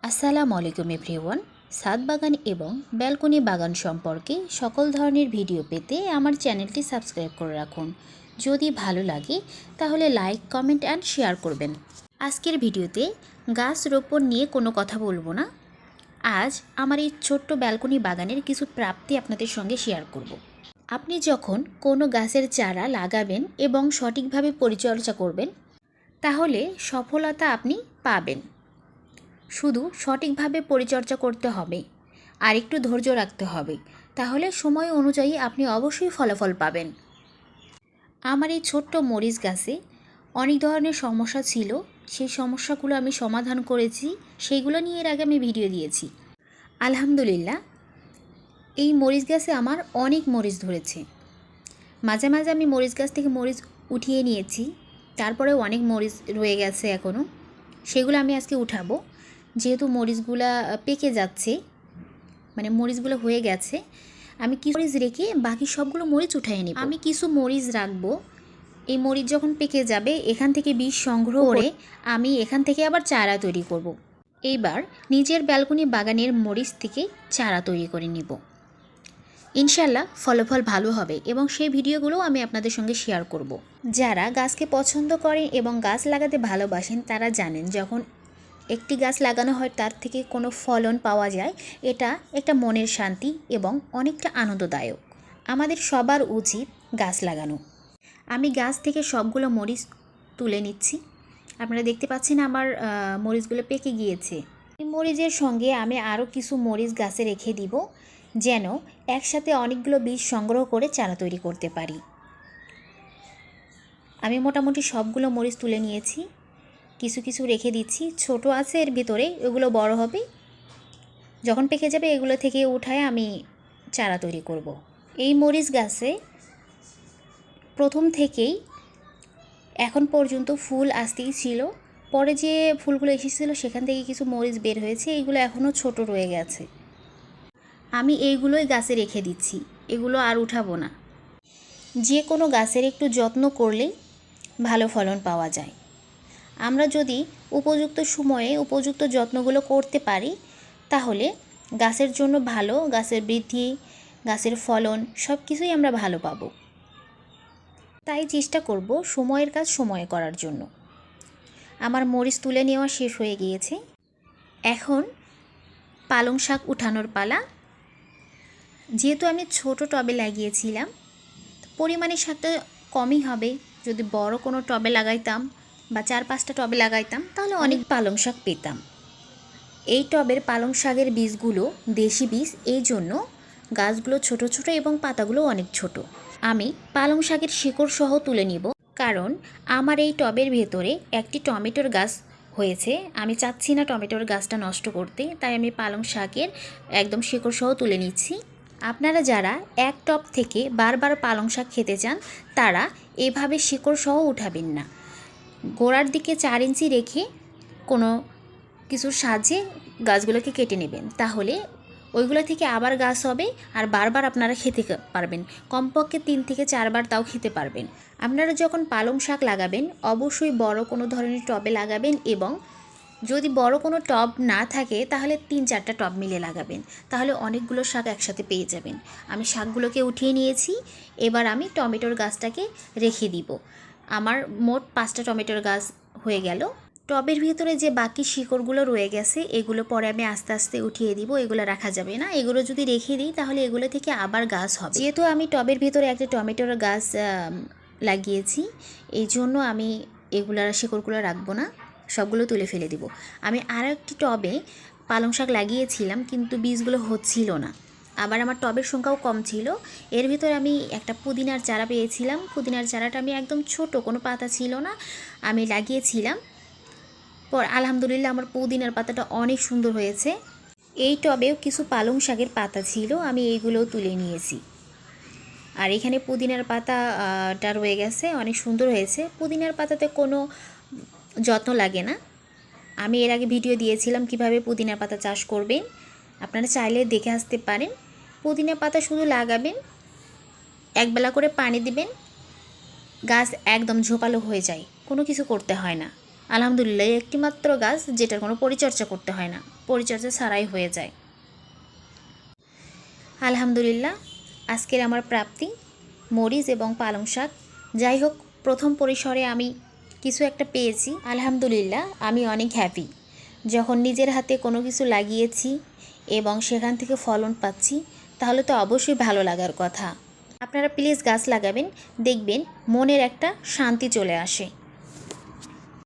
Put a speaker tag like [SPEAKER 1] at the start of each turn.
[SPEAKER 1] আসসালামু আলাইকুম এভরিওয়ান। ছাদ বাগান এবং ব্যালকনি বাগান সম্পর্কে সকল ধরনের ভিডিও পেতে আমার চ্যানেলটি সাবস্ক্রাইব করে রাখুন। যদি ভালো লাগে তাহলে লাইক, কমেন্ট অ্যান্ড শেয়ার করবেন। আজকের ভিডিওতে গাছ রোপণ নিয়ে কোনো কথা বলবো না। আজ আমার এই ছোট্ট ব্যালকনি বাগানের কিছু প্রাপ্তি আপনাদের সঙ্গে শেয়ার করব। আপনি যখন কোনো গাছের চারা লাগাবেন এবং সঠিকভাবে পরিচর্যা করবেন, তাহলে সফলতা আপনি পাবেন। শুধু সঠিকভাবে পরিচর্যা করতে হবে আর একটু ধৈর্য রাখতে হবে, তাহলে সময় অনুযায়ী আপনি অবশ্যই ফলাফল পাবেন। আমার এই ছোট্ট মরিচ গাছে অনেক ধরনের সমস্যা ছিল, সেই সমস্যাগুলো আমি সমাধান করেছি। সেইগুলো নিয়ে এর আগে আমি ভিডিও দিয়েছি। আলহামদুলিল্লাহ, এই মরিচ গাছে আমার অনেক মরিচ ধরেছে। মাঝে মাঝে আমি মরিচ গাছ থেকে মরিচ উঠিয়ে নিয়েছি, তারপরেও অনেক মরিচ রয়ে গেছে এখনও। সেগুলো আমি আজকে উঠাবো। যেহেতু মরিচগুলা পেকে যাচ্ছে, মানে মরিচগুলো হয়ে গেছে, আমি কিছু মরিচ রেখে বাকি সবগুলো মরিচ উঠাই নিব। আমি কিছু মরিচ রাখবো। এই মরিচ যখন পেকে যাবে, এখান থেকে বীজ সংগ্রহ করে আমি এখান থেকে আবার চারা তৈরি করব। এইবার নিজের ব্যালকনি বাগানের মরিচ থেকে চারা তৈরি করে নিব। ইনশাল্লাহ ফলাফল ভালো হবে এবং সেই ভিডিওগুলো আমি আপনাদের সঙ্গে শেয়ার করব। যারা গাছকে পছন্দ করেন এবং গাছ লাগাতে ভালোবাসেন, তারা জানেন যখন একটি গাছ লাগানো হয় তার থেকে কোনো ফলন পাওয়া যায়, এটা একটা মনের শান্তি এবং অনেকটা আনন্দদায়ক। আমাদের সবার উচিত গাছ লাগানো। আমি গাছ থেকে সবগুলো মরিচ তুলে নিচ্ছি। আপনারা দেখতে পাচ্ছেন আমার মরিচগুলো পেকে গিয়েছে। এই মরিচের সঙ্গে আমি আরও কিছু মরিচ গাছে রেখে দিব, যেন একসাথে অনেকগুলো বীজ সংগ্রহ করে চারা তৈরি করতে পারি। আমি মোটামুটি সবগুলো মরিচ তুলে নিয়েছি, কিছু কিছু রেখে দিচ্ছি। ছোট আছে এর ভিতরে, এগুলো বড় হবে, যখন পেকে যাবে এগুলো থেকে উঠায় আমি চারা তৈরি করব। এই মরিচ গাছে প্রথম থেকেই এখন পর্যন্ত ফুল আসতেই ছিল। পরে যে ফুলগুলো এসেছিলো সেখান থেকে কিছু মরিচ বের হয়েছে, এগুলো এখনও ছোট রয়ে গেছে। আমি এইগুলোই গাছে রেখে দিচ্ছি, এগুলো আর উঠাবো না। যে কোনো গাছের একটু যত্ন করলেই ভালো ফলন পাওয়া যায়। আমরা যদি উপযুক্ত সময়ে উপযুক্ত যত্নগুলো করতে পারি, তাহলে গাছের জন্য ভালো, গাছের বৃদ্ধি, গাছের ফলন সব কিছুই আমরা ভালো পাবো। তাই চেষ্টা করব সময়ের কাজ সময়ে করার জন্য। আমার মরিচ তুলে নেওয়া শেষ হয়ে গিয়েছে। এখন পালং শাক উঠানোর পালা। যেহেতু আমি ছোট টবে লাগিয়েছিলাম, পরিমাণে শাকটা কমই হবে। যদি বড় কোনো টবে লাগাইতাম বা 4-5টা টবে লাগাইতাম, তাহলে অনেক পালং শাক পেতাম। এই টবের পালং শাকের বীজগুলো দেশি বীজ, এই জন্য গাছগুলো ছোট ছোট এবং পাতাগুলো অনেক ছোট। আমি পালং শাকের শিকড় সহ তুলে নিব, কারণ আমার এই টবের ভেতরে একটি টমেটোর গাছ হয়েছে। আমি চাচ্ছি না টমেটোর গাছটা নষ্ট করতে, তাই আমি পালং শাকের একদম শিকড় সহ তুলে নিচ্ছি। আপনারা যারা এক টব থেকে বারবার পালং শাক খেতে চান, তারা এভাবে শিকড় সহ উঠাবেন না। গোড়ার দিকে 4 ইঞ্চি রেখে কোনো কিছুর সাহায্যে গাছগুলোকে কেটে নেবেন, তাহলে ওইগুলো থেকে আবার গাছ হবে আর বারবার আপনারা খেতে পারবেন। কমপক্ষে 3 থেকে 4 বার তাও খেতে পারবেন। আপনারা যখন পালং শাক লাগাবেন, অবশ্যই বড় কোনো ধরনের টবে লাগাবেন, এবং যদি বড় কোনো টব না থাকে তাহলে 3-4টা টব মিলে লাগাবেন, তাহলে অনেকগুলো শাক একসাথে পেয়ে যাবেন। আমি শাকগুলোকে উঠিয়ে নিয়েছি। এবার আমি টমেটোর গাছটাকে রেখে দিব। আমার মোট 5টা টমেটোর গাছ হয়ে গেল। টবের ভিতরে যে বাকি শিকড়গুলো রয়ে গেছে, এগুলো পরে আমি আস্তে আস্তে উঠিয়ে দিব। এগুলো রাখা যাবে না, এগুলো যদি রেখে দিই তাহলে এগুলো থেকে আবার গাছ হবে। যেহেতু আমি টবের ভিতরে একটা টমেটোর গাছ লাগিয়েছি, এই জন্য আমি এগুলার শিকড়গুলো রাখবো না, সবগুলো তুলে ফেলে দিব। আমি আর একটি টবে পালং শাক লাগিয়েছিলাম, কিন্তু বীজগুলো হচ্ছিল না। আবার আমার টবের সংখ্যাও কম ছিল। এর ভিতরে আমি একটা পুদিনার চারা পেয়েছিলাম। পুদিনার চারাটা আমি একদম ছোট, কোনো পাতা ছিল না, আমি লাগিয়েছিলাম। পর আলহামদুলিল্লাহ আমার পুদিনার পাতাটা অনেক সুন্দর হয়েছে। এই টবেও কিছু পালং শাকের পাতা ছিল, আমি এইগুলোও তুলে নিয়েছি। আর এখানে পুদিনার পাতাটা রয়ে গেছে, অনেক সুন্দর হয়েছে। পুদিনার পাতাতে কোনো যত্ন লাগে না। আমি এর আগে ভিডিও দিয়েছিলাম কিভাবে পুদিনার পাতা চাষ করবেন, আপনারা চাইলে দেখে আসতে পারেন। পুদিনা পাতা শুধু লাগাবেন, একবেলা করে পানি দিবেন, গাছ একদম ঝোপালো হয়ে যায়, কোনো কিছু করতে হয় না। আলহামদুলিল্লাহ, একটিমাত্র গাছ যেটার কোনো পরিচর্যা করতে হয় না, পরিচর্যা ছাড়াই হয়ে যায়। আলহামদুলিল্লাহ, আজকের আমার প্রাপ্তি মরিচ এবং পালং শাক। যাই হোক, প্রথম পরিসরে আমি কিছু একটা পেয়েছি। আলহামদুলিল্লাহ, আমি অনেক হ্যাপি। যখন নিজের হাতে কোনো কিছু লাগিয়েছি এবং সেখান থেকে ফলন পাচ্ছি, তাহলে তো অবশ্যই ভালো লাগার কথা। আপনারা প্লিজ গাছ লাগাবেন, দেখবেন মনের একটা শান্তি চলে আসে।